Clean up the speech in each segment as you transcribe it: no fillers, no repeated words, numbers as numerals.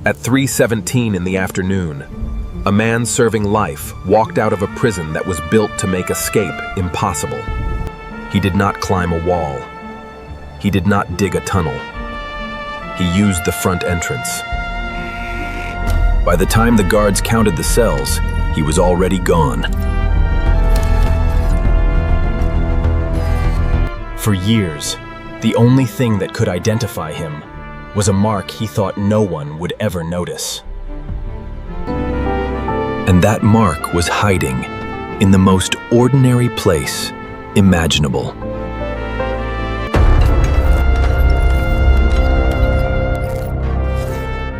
At 3:17 in the afternoon, a man serving life walked out of a prison that was built to make escape impossible. He did not climb a wall. He did not dig a tunnel. He used the front entrance. By the time the guards counted the cells, he was already gone. For years, the only thing that could identify him was a mark he thought no one would ever notice. And that mark was hiding in the most ordinary place imaginable.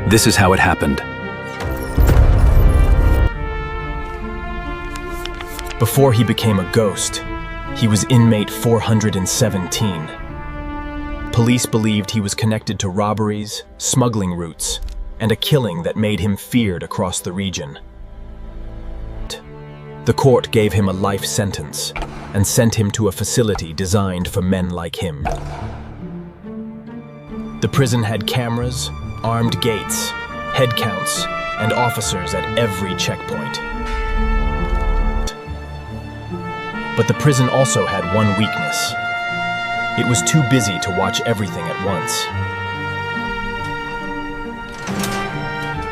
This is how it happened. Before he became a ghost, he was inmate 417. Police believed he was connected to robberies, smuggling routes, and a killing that made him feared across the region. The court gave him a life sentence and sent him to a facility designed for men like him. The prison had cameras, armed gates, head counts, and officers at every checkpoint. But the prison also had one weakness. It was too busy to watch everything at once.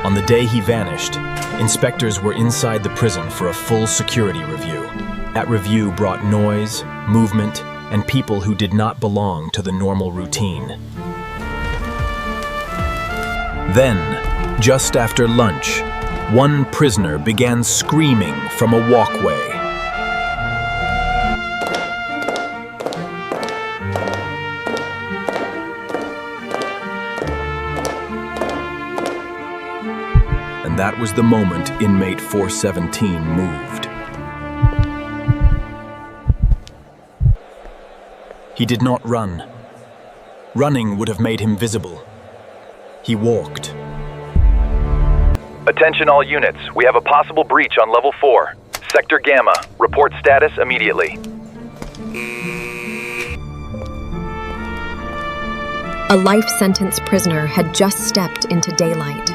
On the day he vanished, inspectors were inside the prison for a full security review. That review brought noise, movement, and people who did not belong to the normal routine. Then, just after lunch, one prisoner began screaming from a walkway. And that was the moment inmate 417 moved. He did not run. Running would have made him visible. He walked. Attention all units, we have a possible breach on level 4. Sector Gamma, report status immediately. A life sentence prisoner had just stepped into daylight.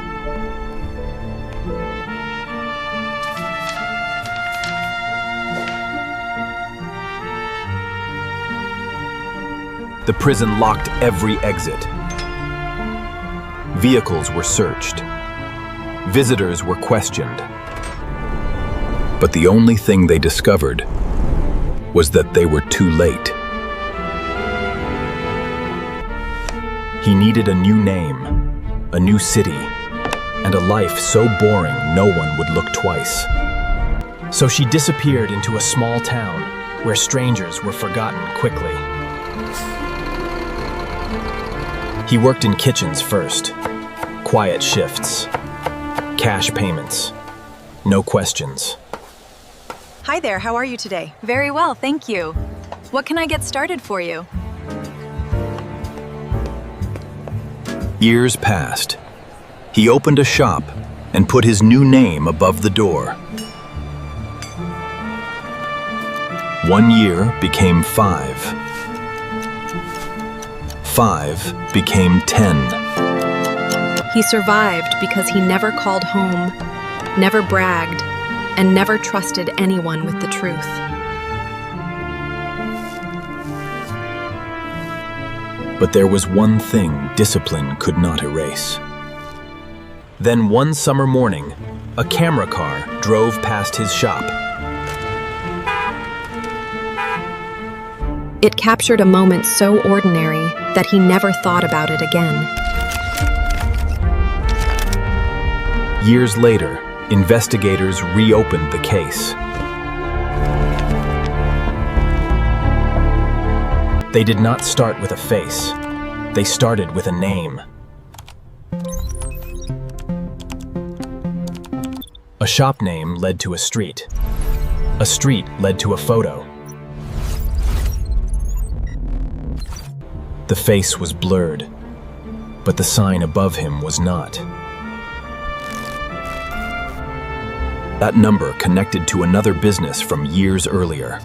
The prison locked every exit. Vehicles were searched. Visitors were questioned. But the only thing they discovered was that they were too late. He needed a new name, a new city, and a life so boring no one would look twice. So she disappeared into a small town where strangers were forgotten quickly. He worked in kitchens first. Quiet shifts. Cash payments. No questions. Hi there, how are you today? Very well, thank you. What can I get started for you? Years passed. He opened a shop and put his new name above the door. 1 year became 5. 5 became 10. He survived because he never called home, never bragged, and never trusted anyone with the truth. But there was one thing discipline could not erase. Then one summer morning, a camera car drove past his shop. It captured a moment so ordinary that he never thought about it again. Years later, investigators reopened the case. They did not start with a face. They started with a name. A shop name led to a street. A street led to a photo. The face was blurred, but the sign above him was not. That number connected to another business from years earlier.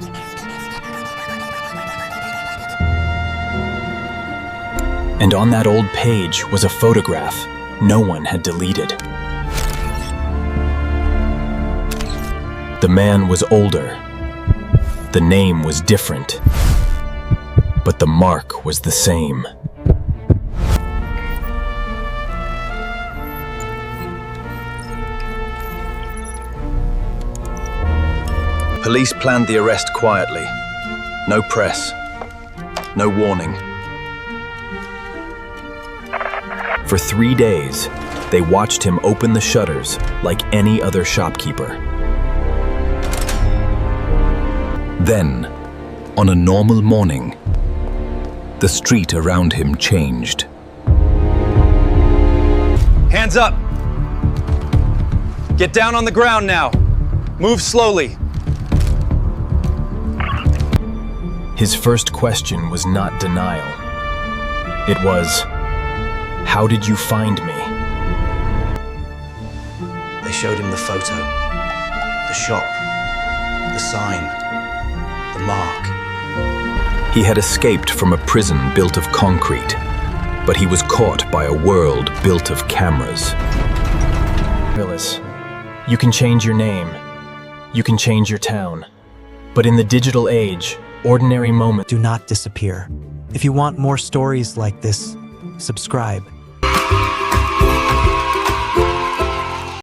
And on that old page was a photograph, no one had deleted. The man was older. The name was different. But the mark was the same. Police planned the arrest quietly. No press. No warning. For 3 days, they watched him open the shutters like any other shopkeeper. Then, on a normal morning, the street around him changed. Hands up! Get down on the ground now. Move slowly. His first question was not denial. It was, "How did you find me?" They showed him the photo, the shop, the sign, the mark. He had escaped from a prison built of concrete, but he was caught by a world built of cameras. Willis, you can change your name. You can change your town. But in the digital age, ordinary moments do not disappear. If you want more stories like this, subscribe.